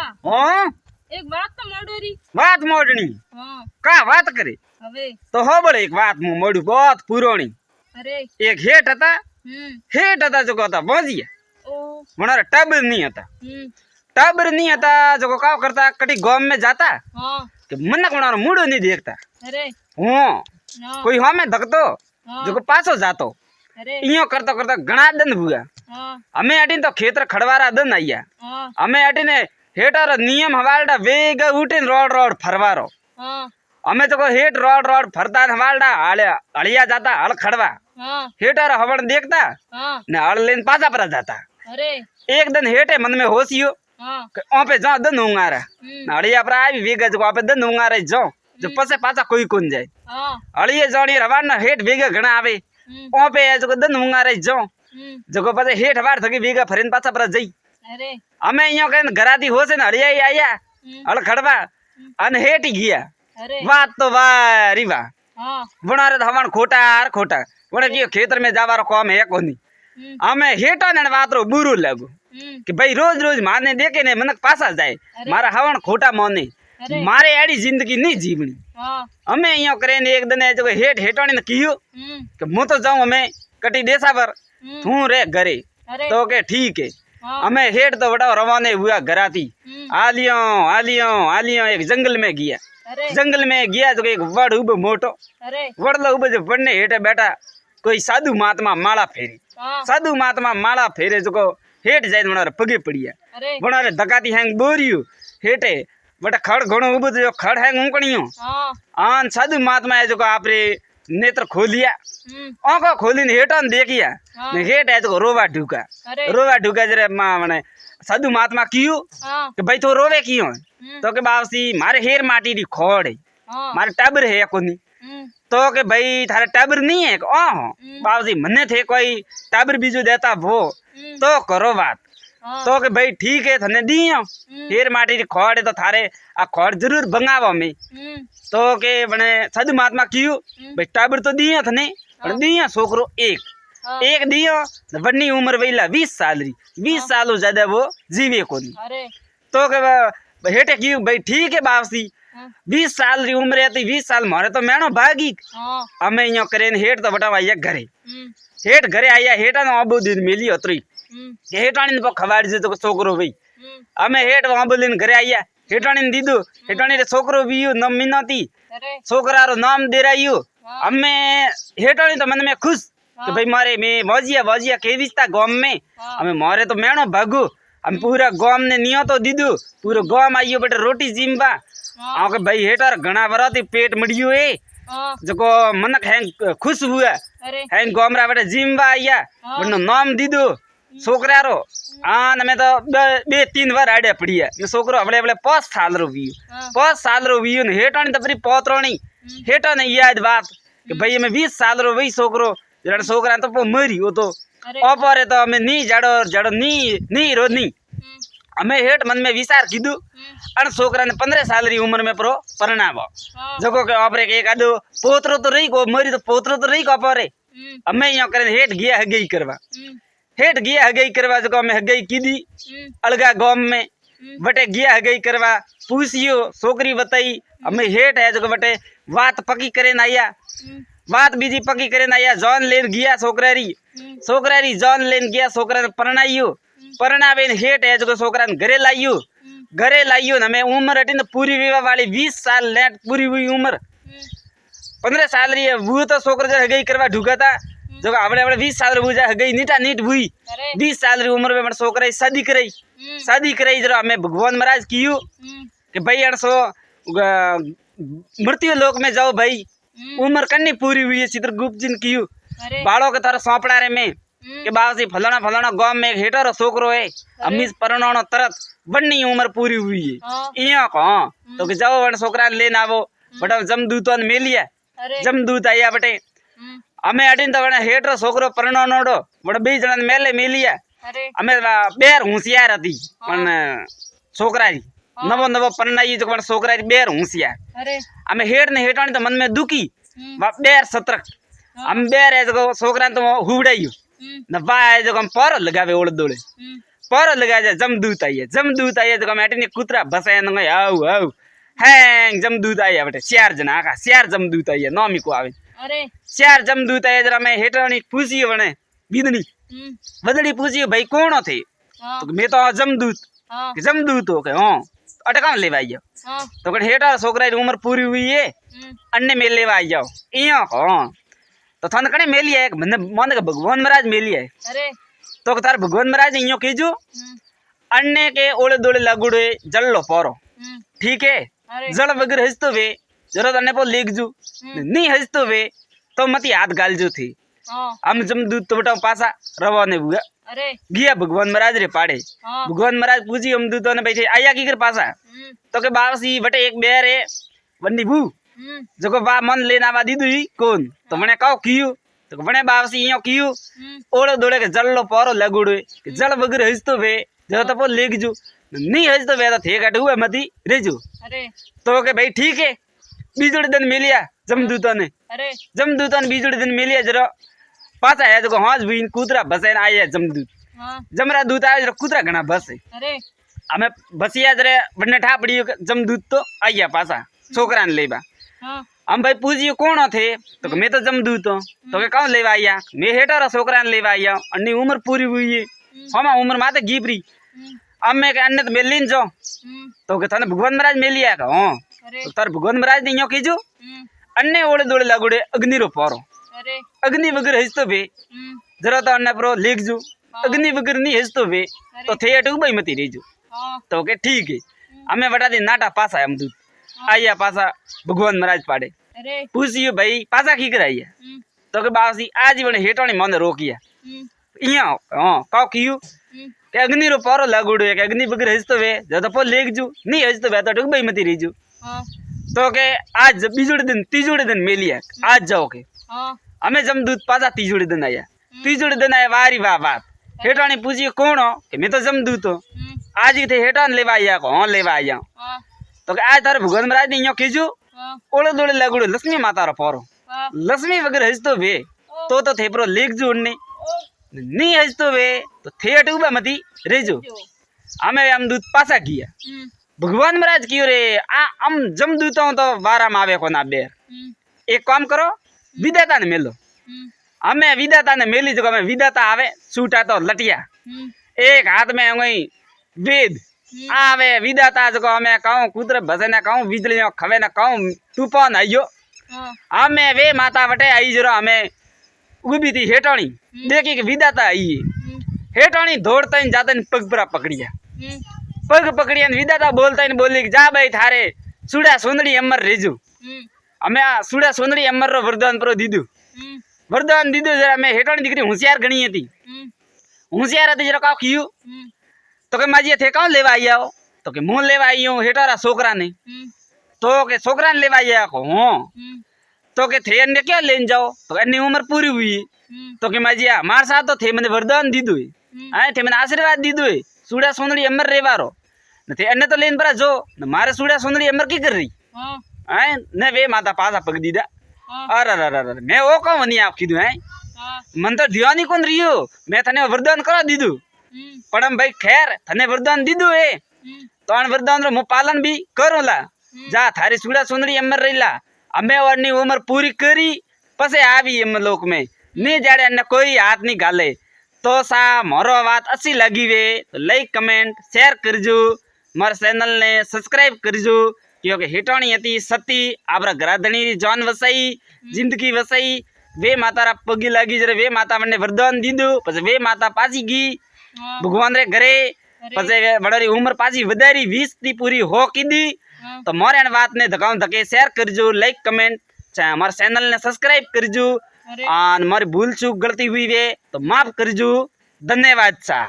हाँ एक बात तो मोडोरी बात मोड़नी हाँ का बात करे हवे तो हो बड़े एक बात मुंह मोड़ू बहुत पुरानी अरे एक हेट था जो था बोजिया ओ मनारा टबर नहीं था टबर नहीं था जो का करता कटी गांव में जाता हाँ कि मनक मनारा मुड़ो नहीं देखता अरे हाँ हाँ कोई हमें धकतो हाँ जो पासो जातो अरे इयो करता करता घना दिन हुआ हाँ हमें अटीन तो खेतर खड़वारा दिन आया हाँ हमें अटीने हेटर नियम हवालडा वेग उठीन रोड रोड फरवारो हाँ અમે તો હેઠ રોડ રોડ ફરતા હવાલડા હળિયા જાતા હળ ખડવા हाँ હેઠર હવણ देखता हाँ ને હળ લઈને પાછા પર જાતા अरे एक दिन हेठे मन में होशियो हाँ ओपे जा दन उंगारा हड़िया पर आई वेगा जो ओपे दन उंगारे जो जो पसे पाछा कोई कोन जाए हाँ हड़िये जाणी रवाना हेठ वेगा घणा आवे ओपे जो दन उंगारे जो जो पसे हेठ वार थकी वेगा फरीन पाछा पर जई अरे અમે અહીંયા કઈ ઘરાતી હોશે ને હળિયા આયા હળ ખડવા અને હેઠી ગયા अरे વાત તો વારી વાહ हाँ વણારે હવણ ખોટાર ખોટા વણે કયો ખેતર में जावारो काम है कोनी અમે હેઠા ને વાતરો બુરુ લાગુ कि भाई रोज रोज माने देखे ने मनक पासा जाए मारा हवण खोटा मोने अरे मारे आड़ी जिंदगी नहीं जीवनी हाँ અમે અહીંયા करे ने एक दिन जो हेठ हेटाणी ने कियो कि मु तो जाऊं અમે कटी देसा पर तू रे घरे अरे तो के ठीक है हाँ અમે हेठ तो बड़ा रवाने हुआ घराती आलियो एक जंगल में गया अरे जंगल में गया तो एक वड़ उब मोटो अरे वड़ला उब जो वड़ने हेठे बैठा कोई साधु महात्मा माला फेरी हाँ साधु महात्मा माला फेरे जो हेठ जाए वनारे पगे पड़िया अरे वनारे धकाती हैंग बोरियो हेठे बटा खड़ घणो उब जो खड़ हैंग उंकणियो हाँ आन साधु महात्मा है जो आपरे नेत्र खोलिया आंखों खोलीने हेठा देखिया हाँ ने हेठ है जो अरे रोवा ढुका जरे माने साधु महात्मा कियो हाँ कि भाई तो रोवे क्यों तो के बावसी मारे हेर माटी री खोड़ है हाँ मारे टाबर है कोनी तो के भाई थारे टाबर नहीं है बाबूजी मने थे कोई टाबर बीजू देता वो तो करो बात हाँ तो के भाई ठीक है थने दियो हेर माटी री खोड़ है तो थारे आ खोड़ जरूर बंगावा में तो के बने साधु महात्मा कियो भाई टाबर तो दियो थने पर दियो छोकरो एक हाँ एक दियो वड्डी उम्र वहीला 20 साल री 20 सालों ज्यादा वो जीवे कोनी अरे तो के हेठे क्यों भाई ठीक है बावसी हाँ 20 साल री उम्र है 20 साल मारे तो मैनो भागी हाँ અમે અહીંયા કરીને हेठ तो बटावा आया घरे हेठ घरे आया हेठा नो आबू दिन मिली अतरी के हेठाणी ने खवाड़ी जे तो छोकरो भाई અમે हेठ आबू दिन घरे आया हेठाणी ने दीदू हेठाणी रे छोकरो बियो नम मिनती अरे छोकरारो नाम देरायो અમે हेठाणी तो मन में खुश कि भाई मारे में वाजिया वाजिया केविस्ता गांव में हमें मारे तो मैनो भागू हम पूरा गांव ने नियो तो दीदू पूरा गांव आइयो बेटा रोटी जिम्बा आके भाई हेटर घना बराती पेट मडियो ए हाँ जको मनक हैं खुश हुआ अरे हैं गामरा बेटा जिम्बा आया बनो नाम दीदू छोकरारो आन में तो बे तीन बार आड़े पड़िया ने छोकरो अबले अबले 5 साल रो वियो 5 साल रो वियो ने हेटाणी तो परी पोतरोणी हेटा ने याद बात कि भाई मैं 20 साल रो वही छोकरो जड़ा छोकरा तो मरी हो तो अरे अपरे तो हमें नी जड़ो जड़ो नी रो नी हमें हेठ मन में विचार कीधु अन छोकरा ने 15 साल री उम्र में प्रो परणावो जको के अपरे एक आदो पोतरो तो रही को मरी तो पोतरो तो रही को अपरे हमें यहाँ करे हेठ गया हगई करवा हेठ गया हगई करवा जको हमें हगई कीधी अलगा गांव में बटे गया हगई करवा पूछियो छोकरी बताई हमें हेठ है जको बटे बात पक्की करे ना आया बात बीजी पक्की करे ना आया जॉन लेन गया छोकरारी जॉन लेन गया छोकरा ने परणाइयो परणावे हेठ है जो छोकरा ने घरे लाइयो न मैं उम्र हटी न पूरी विवाह वाली 20 साल लेट पूरी हुई उम्र 15 साल रही है वो तो छोकरा जो हगई करवा ढुका था जो आवड़े आवड़े 20 साल बुझा हगई नीटा नीट हुई 20 साल री उम्र में बड़ छोकरा शादी कराई जरा हमें भगवान महाराज कियो कि भाई अड़ सो मृत्यु लोक में जाओ भाई उम्र कन्नी पूरी हुई है चित्रगुप्त जी ने कियो बालों के तरह सौंपड़ा रे में के बाबू फलाना फलाना गांव में एक हेटर छोकरो है अमीज परणानो तरत बन्नी उम्र पूरी हुई है इया को तो के जाओ वन छोकरा लेन आवो बटा जमदूत ने मेलिया जमदूत आया बटे हमें अडीन तो बने हेटर छोकरो परणानोडो बड़ा बे जणा मेले मेलिया हमें बेर होशियार हती पण छोकरा री नवो नवो परणाई जो पण छोकरा री बेर होशियार हमें हेट ने हेटाणी तो मन में दुखी बेर सत्रक हम बेर है जो छोकरा तो हुबड़ाई न बा है जो हम पर लगावे ओड़ दोड़े पर लगा जाए जमदूत आई है तो कम एटनी कुतरा बसाए न आउ आउ हैंग जमदूत आई है बटे 4 जना आका 4 जमदूत आई है नौमी को आवे अरे 4 जमदूत आई जरा मैं हेटणी पूछी बने बिदनी बदड़ी पूछी भाई कौन थे हाँ तो मैं तो जमदूत हाँ कि जमदूत हो के हां अटका लेवा आई हाँ तो कण हेटा छोकरा की उम्र पूरी हुई है अन्य मेल लेवा आई जाओ इया हां तो थन कने मेली है मन के भगवान महाराज मेली है अरे तो तार भगवान महाराज इयो कीजो अन्य के ओले दोले लगुड़े जल लो पोरो ठीक है अरे जल वगैरह हजतो वे जरूरत अन्य पो लेख जू नहीं हजतो वे तो मती हाथ गाल जो थी हाँ हम जमदूत तो बटाओ पासा रवाने हुआ अरे गया भगवान महाराज रे पाड़े हाँ भगवान महाराज पूछी हम दूतों ने बैठे आया की कर पासा तो के बावसी बटे एक बेर है वन्नी भू जको बा मन लेना बा दीदू ही कौन तो मने कहो कियो तो मने बावसी इयो कियो ओड़ो दोड़े के जल लो पोरो लगुड़े के जल वगैरह हजतो वे जो तो पो लेख जू नहीं हजतो वे तो थे काट हुआ मती रेजू अरे तो के भाई ठीक है बीजोड़े दिन मिलिया जमदूतों ने अरे जमदूतों ने बीजोड़े दिन मिलिया जरा पासा है जो हाज भी कुतरा बसे आए है जमदूत हाँ जमरा दूत आए जरा कुतरा घना बस है अरे हमें बसिया जरे बन्ने ठा पड़ी जमदूत तो आइया पासा छोकरा ने लेबा हाँ हम भाई पूछियो कौन थे तो मैं तो जमदूत हूँ तो के कौन लेवा आया मैं हेटर छोकरा ने लेवा आया अन्नी उम्र पूरी हुई है हम उम्र माते गीपरी अब मैं के अन्य तो मेलिन जाओ तो के थाने भगवान महाराज मेलिया का हां अरे तो तार भगवान महाराज ने यो कीजो अन्य ओड़े दोड़े लगुड़े अग्नि रो पारो अरे अग्नि वगैरह हजतो वे जरा तो अन्य प्रो लेख जू अग्नि वगैरह नहीं हजतो वे तो थे अटू भाई मती रेजू हाँ तो के ठीक है हमें बता दे नाटा पासा हम दूत आइया पासा भगवान महाराज पाड़े अरे पूछियो भाई पासा की कराई है तो के बासी आज बने हेटोनी मन रोकिया इया हां काओ कियो के अग्नि रो पारो लागुड़ो के अग्नि वगैरह हजतो वे जो तो पो लेख जू नहीं हजतो वे तो अटू भाई मती रेजू हाँ तो के आज तीजोड़े दिन मेलिया आज जाओ के हाँ हमें जमदूत पासा तीजोड़े दिन आया वारी वाह बात हेटानी पूछिए कौन हो कि मैं तो जमदूत हूँ आज ही थे हेटान लेवा आया को हाँ लेवा आया हाँ तो के आज तारे भगवान महाराज ने यो कीजू हाँ ओले दोड़े लगुड़े लक्ष्मी माता रो पोरो हाँ लक्ष्मी वगैरह हजतो वे तो थे प्रो लेख जू उन्ने नहीं हजतो वे तो थे अटूबा मती रेजो हमें हम दूत पासा किया भगवान महाराज कियो रे आ हम जमदूतों तो बारा में आवे को ना बेर एक काम करो विदाता ने मेलो हमें विदाता ने मेली जो हमें विदाता आवे सूटा तो लटिया एक हाथ में वही वेद आवे विदाता जो हमें कहूँ कुतर भसे न कहूँ बिजली खवे न कहूँ तूफान आइयो हमें वे माता बटे आई जरो हमें उभी थी हेटोनी देखी कि विदाता आई हेटोनी दौड़ता जाता पग पूरा पकड़िया पग पकड़िया विदाता बोलता बोली जा भाई थारे सुड़ा सोंदड़ी अमर रेजू हमें आ सुड़ा सोंदड़ी अमर रो वरदान प्रो दीदू वरदान दीदू जरा मैं हेटोनी दिकरी होशियार गणी थी होशियार थी जरा का कियो तो के माजी थे कौन लेवा आई आओ तो के मुंह लेवा आई हूँ हेटारा छोकरा ने तो के छोकरा ने लेवा आई को हो तो के थे अन्य क्या लेन जाओ तो अन्य उम्र पूरी हुई तो के माजी हमारे साथ तो थे मैंने वरदान दीदू है थे मैंने आशीर्वाद दीदू है सूड़ा सोंदड़ी अमर रेवारो न थे अन्य तो लेन परा जो न मारे सूड़ा सोंदड़ी अमर की कर रही है न वे माता पासा पग दीदा अरे अरे मैं वो कहूँ नहीं आप कीधु है मन तो ध्यान ही कौन रही हो मैं थने वरदान करा दीदू पण हम भाई खैर थने वरदान दीदू है तो अन वरदान रो मु पालन भी करूला जा थारी सूड़ा सोंदड़ी अमर रहीला अमे वानी उम्र पूरी करी पसे आवी एम लोक में नहीं जाड़े अन्य कोई हाथ नहीं गाले तो सा मोरो बात अच्छी लगी वे तो लाइक कमेंट शेयर करजो मार चैनल ने सब्सक्राइब करजो क्योंकि हिटोनी हती सती आपरा घराधणी री जान वसाई जिंदगी वसाई वे माता रा पगी लगी जरे वे माता मने वरदान दीदू पछे वे माता पासी गी भगवान रे घरे पछे बड़ारी उम्र पासी वधारी 20 ती पूरी हो कीधी तो मोरे अन बात ने धकाऊ धके शेयर करजो लाइक कमेंट चाहे हमारे चैनल ने सब्सक्राइब करजो और मारी भूल चूक गलती हुई वे तो माफ करजो धन्यवाद सा।